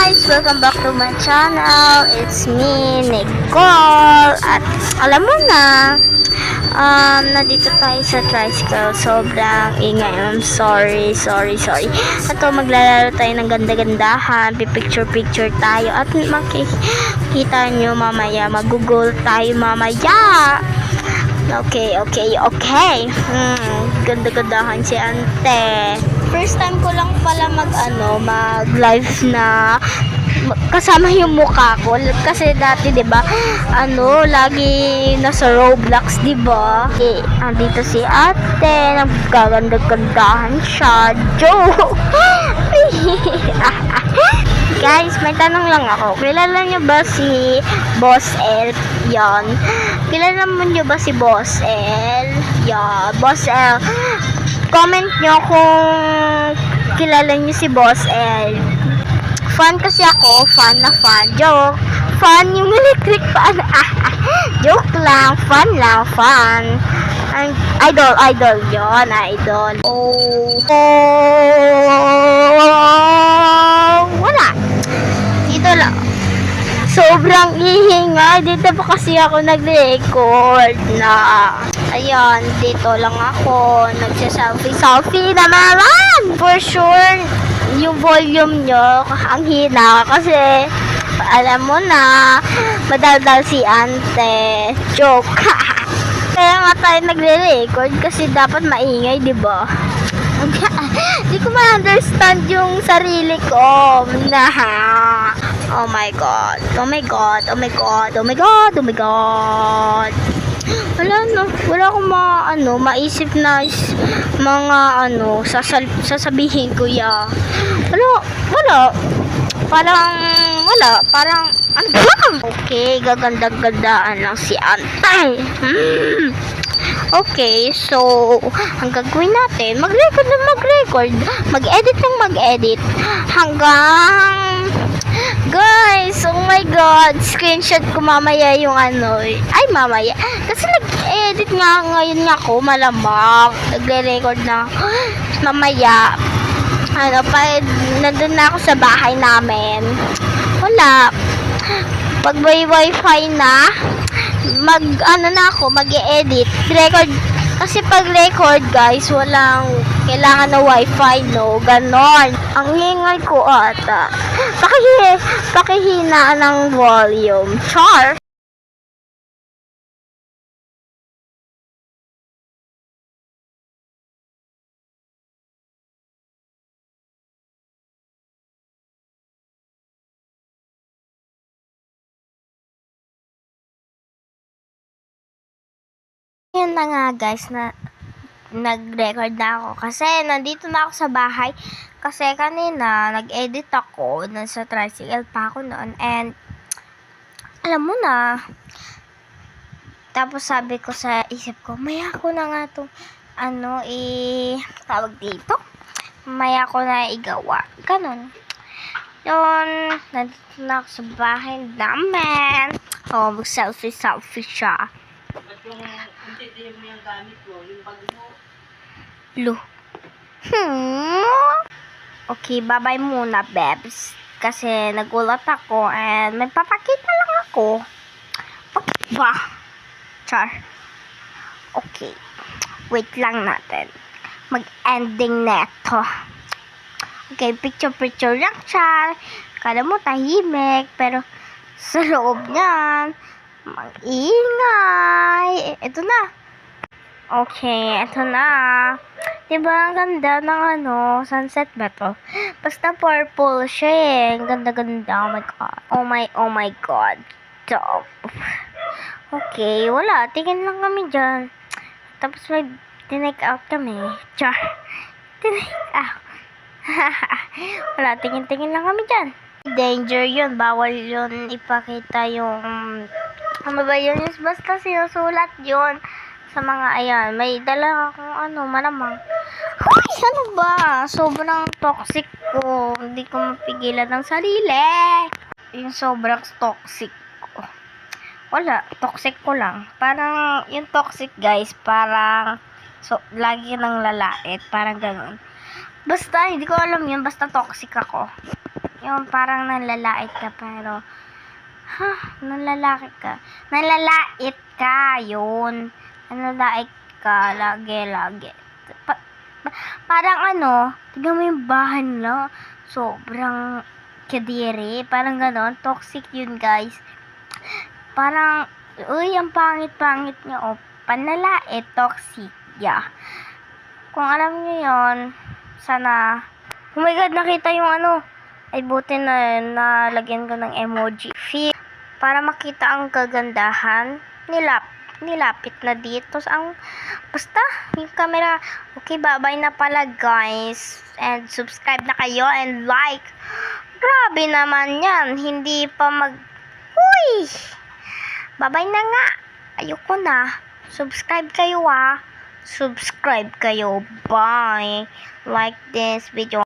guys! Welcome back to my channel. It's me, Nicole. At alam mo na, nandito tayo sa tricycle. Sobrang ingay. I'm sorry. Ito, maglalaro tayo ng ganda-gandahan. Pipicture-picture tayo. At makikita nyo mamaya. Mag-google tayo mamaya. Okay. Ganda-gandahan si ante. First time ko lang pala mag-live na kasama yung mukha ko. Kasi dati, 'di ba? Lagi nasa Roblox, 'di ba? Andito si ate, nagaganda-gandahan siya. Joke. Guys, may tanong lang ako. Kilala niyo ba si Boss L? Yan. Kilala mo niyo ba si Boss L? Yeah, Boss L. Comment nyo kung kilala niyo si Boss L. Fan kasi ako. Fan. Joke. Fan yung electric fan. Joke lang. Fan. Idol yon. Idol. Wala. Dito lang. Sobrang ihingay. Dito pa kasi ako nag-record na. Ayan, dito lang ako. Nagsa-selfie na naman. For sure, yung volume nyo, ang hina. Kasi, alam mo na, madaldal si ante. Joke. Kaya nga tayo nagre-record kasi dapat maingay, di ba? Di ko ma-understand yung sarili ko. Oh my god. Wala akong maisip na mga sasabihin ko ya. Wala. Parang ano ba? Okay, gaganda-gandaan lang si Antay. Okay, so ang gagawin natin, mag-record, mag-edit hanggang guys, oh my god, screenshot ko mamaya yung mamaya, kasi nag-edit nga ngayon ako, malamang nagre-record na mamaya, nandun na ako sa bahay namin, wala, pag may wifi na, mag-e-edit, record, kasi pag record guys, walang kailangan na wifi, no, ganon, ang ingay ko ata, pakihina ng volume, char. Yun na nga guys, na nag-record na ako kasi nandito na ako sa bahay kasi kanina nag-edit ako, nasa tricycle pa ako noon, and alam mo na, tapos sabi ko sa isip ko, maya ko na nga itong tawag dito, maya ko na igawa, ganon. Yun, nandito na ako sa bahay namin. Mag-selfie siya. Yung gamit mo, yung bag mo. Okay, bye-bye muna, Bebs. Kasi nagulat ako and may papakita lang ako. Ba? Char. Okay. Wait lang natin. Mag-ending neto. Okay, picture lang siya. Kala mo tahimik, pero sa loob niyan, mag-ingay. Ito na. Okay, ito na. Diba ang ganda ng sunset ba to? Basta purple siya eh. Ang ganda-ganda. Oh my god. Stop. Okay, wala. Tingin lang kami dyan. Tapos may tinake out kami. Char. Tinake out. Wala, tingin lang kami dyan. Danger yun. Bawal yun ipakita yung ano ba yun? Basta sinusulat yun sa mga ayan. May dala akong malamang. Hoy, ano ba? Sobrang toxic ko. Hindi ko mapigilan ng sarili. Yung sobrang toxic ko. Wala, toxic ko lang. Parang yung toxic guys, parang lagi nang lalait. Parang ganun. Basta, hindi ko alam yun. Basta toxic ako. Yung parang nanlalait ka pero, nanlalait ka. Nanlalait ka, yun. Nanlalait ka, lagi. Parang tignan mo yung bahay nila. Sobrang kadiri. Parang ganon. Toxic yun, guys. Parang, uy, ang pangit-pangit niya. Panlalait, toxic. Yeah. Kung alam niyo yon, sana. Oh my God, nakita yung ay, buti na nalagyan ko ng emoji. Para makita ang kagandahan, nilapit na dito. Basta, yung camera. Okay, bye-bye na pala, guys. And subscribe na kayo and like. Grabe naman yan. Hindi pa Uy! Bye-bye na nga. Ayoko na. Subscribe kayo, Subscribe kayo. Bye. Like this video.